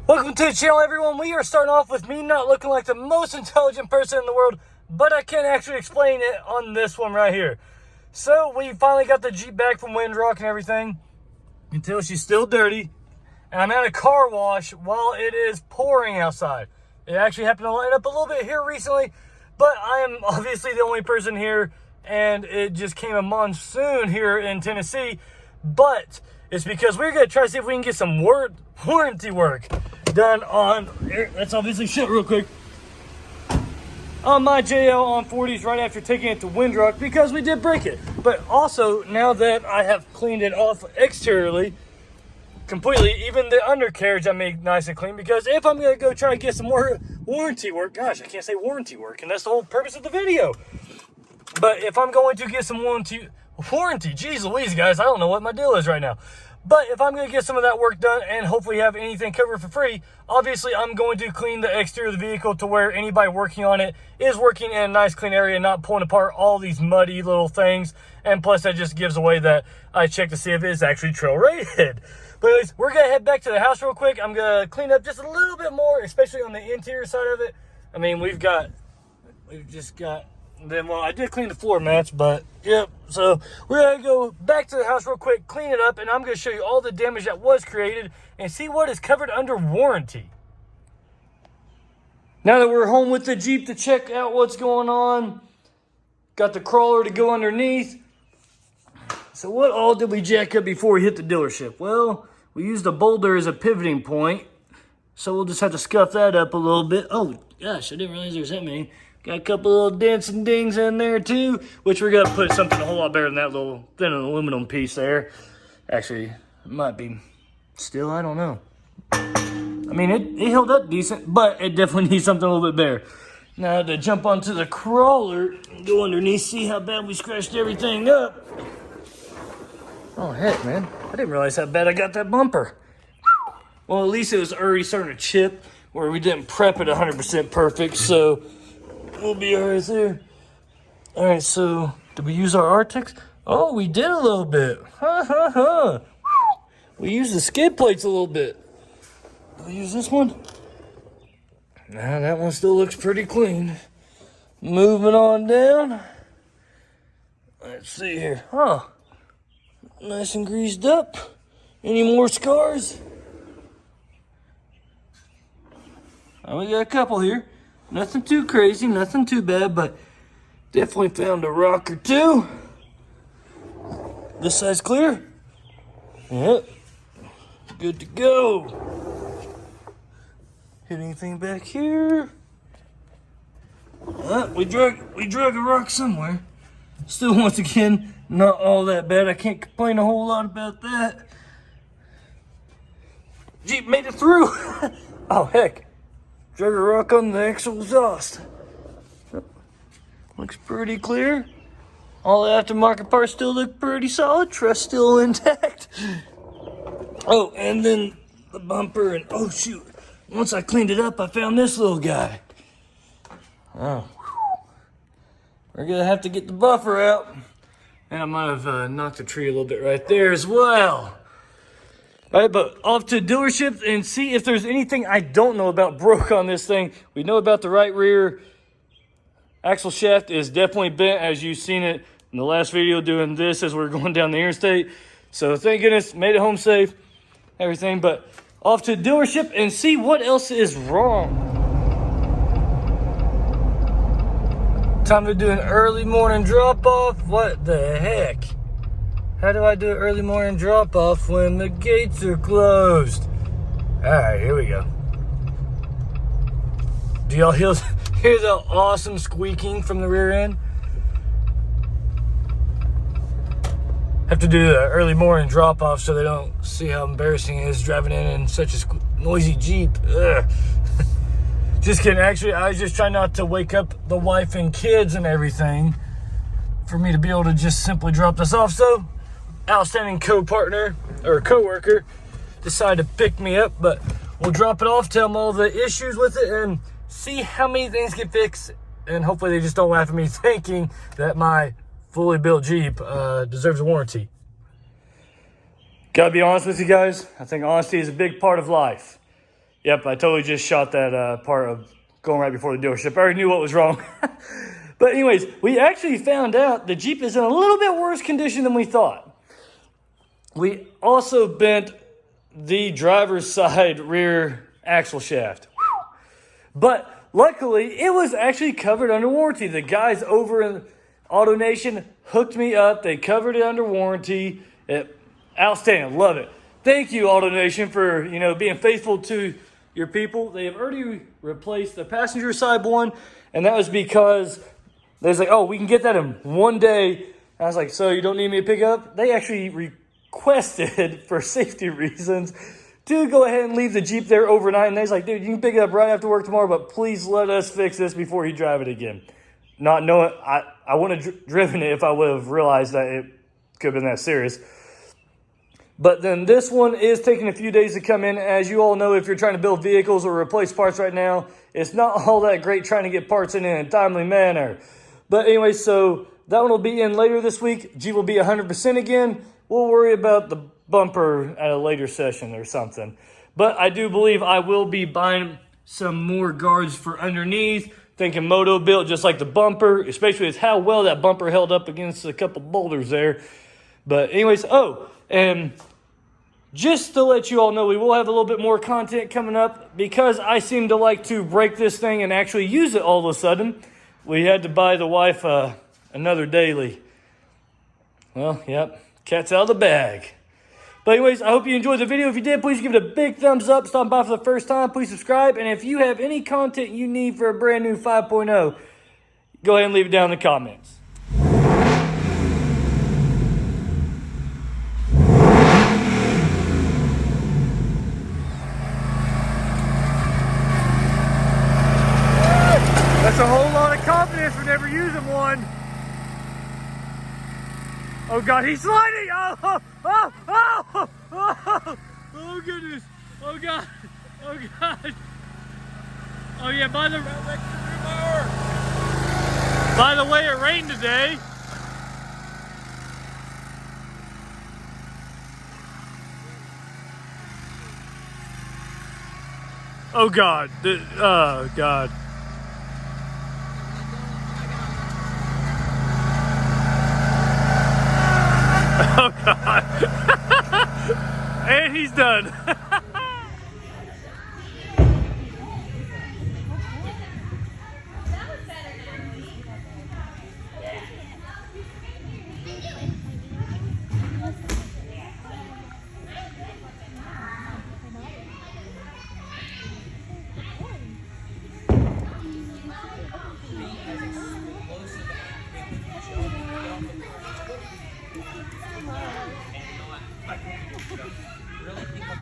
Welcome to the channel, everyone. We are starting off with me not looking like the most intelligent person in the world, but I can actually explain it on this one right here. So we finally got the Jeep back from WINDROCK and everything, until she's still dirty, and I'm at a car wash while it is pouring outside. It actually happened to light up a little bit here recently, but I am obviously the only person here, and it just came a monsoon here in Tennessee. But it's because we're going to try to see if we can get some warranty work done on, let's obviously shut real quick, on my JL on 40s right after taking it to WINDROCK, because we did break it. But also, now that I have cleaned it off exteriorly completely, even the undercarriage I made nice and clean, because if I'm going to go try to get some more warranty work, gosh, I can't say warranty work, and that's the whole purpose of the video. But if I'm going to get some warranty, geez Louise, guys, I don't know what my deal is right now. But if I'm going to get some of that work done and hopefully have anything covered for free, obviously I'm going to clean the exterior of the vehicle to where anybody working on it is working in a nice clean area and not pulling apart all these muddy little things. And plus that just gives away that I checked to see if it's actually trail rated. But anyways, we're going to head back to the house real quick. I'm going to clean up just a little bit more, especially on the interior side of it. I mean, we've just got... Then, well, I did clean the floor mats, but yep. So we're gonna go back to the house real quick, clean it up, and I'm gonna show you all the damage that was created and see what is covered under warranty. Now that we're home with the Jeep to check out what's going on, got the crawler to go underneath. So what all did we jack up before we hit the dealership? Well, we used a boulder as a pivoting point, so we'll just have to scuff that up a little bit. Oh gosh, I didn't realize there was that many. Got a couple little dents and dings in there too, which we're gonna put something a whole lot better than that little thin aluminum piece there. Actually, it might be still, I don't know. I mean, it held up decent, but it definitely needs something a little bit better. Now to jump onto the crawler and go underneath, see how bad we scratched everything up. Oh heck, man, I didn't realize how bad I got that bumper. Well, at least it was already starting to chip, where we didn't prep it 100% perfect, so we'll be all right there. All right, so did we use our Artex? Oh, we did a little bit. We used the skid plates a little bit. Did we use this one? Nah, that one still looks pretty clean. Moving on down. Let's see here. Huh. Nice and greased up. Any more scars? Oh, we got a couple here. Nothing too crazy, nothing too bad, but definitely found a rock or two. This side's clear. Yep. Good to go. Hit anything back here? We drug a rock somewhere. Still, once again, not all that bad. I can't complain a whole lot about that. Jeep made it through. Oh, heck. Drug a rock on the axle exhaust. Looks pretty clear. All the aftermarket parts still look pretty solid. Truss still intact. Oh, and then the bumper, and oh shoot. Once I cleaned it up, I found this little guy. Oh. We're gonna have to get the buffer out. And I might have knocked the tree a little bit right there as well. All right, but off to dealership and see if there's anything I don't know about broke on this thing. We know about the right rear axle shaft is definitely bent, as you've seen it in the last video doing this as we're going down the interstate. So thank goodness, made it home safe, everything. But off to dealership and see what else is wrong. Time to do an early morning drop-off. What the heck? How do I do an early morning drop-off when the gates are closed? All right, here we go. Do y'all hear the awesome squeaking from the rear end? Have to do the early morning drop-off so they don't see how embarrassing it is driving in such a noisy Jeep. Ugh. Just kidding. Actually, I was just trying not to wake up the wife and kids and everything for me to be able to just simply drop this off. So, outstanding co-partner or co-worker decided to pick me up, but we'll drop it off, tell them all the issues with it, and see how many things get fixed. And hopefully they just don't laugh at me thinking that my fully built Jeep deserves a warranty. Gotta be honest with you guys, I think honesty is a big part of life. Yep, I totally just shot that part of going right before the dealership. I already knew what was wrong. But anyways, we actually found out the Jeep is in a little bit worse condition than we thought. We also bent the driver's side rear axle shaft. But luckily, it was actually covered under warranty. The guys over in AutoNation hooked me up. They covered it under warranty. Outstanding. Love it. Thank you, AutoNation, for being faithful to your people. They have already replaced the passenger side one, and that was because they was like, oh, we can get that in one day. And I was like, so you don't need me to pick up? They actually requested, for safety reasons, to go ahead and leave the Jeep there overnight. And they was like, dude, you can pick it up right after work tomorrow, but please let us fix this before you drive it again. Not knowing, I wouldn't have driven it if I would have realized that it could have been that serious. But then this one is taking a few days to come in. As you all know, if you're trying to build vehicles or replace parts right now, it's not all that great trying to get parts in a timely manner. But anyway, so that one will be in later this week. Jeep will be 100% again. We'll worry about the bumper at a later session or something. But I do believe I will be buying some more guards for underneath. Thinking Moto built just like the bumper, especially with how well that bumper held up against a couple boulders there. But anyways, and just to let you all know, we will have a little bit more content coming up because I seem to like to break this thing and actually use it all of a sudden. We had to buy the wife another daily. Well, yep, cat's out of the bag. But anyways, I hope you enjoyed the video. If you did, please give it a big thumbs up. Stop by for the first time. Please subscribe. And if you have any content you need for a brand new 5.0, go ahead and leave it down in the comments. That's a whole lot of confidence for never using one. Oh God, he's sliding! Oh goodness! Oh God! Oh God! Oh yeah, by the way, it rained today. Oh God! Oh God! Oh God! And he's done.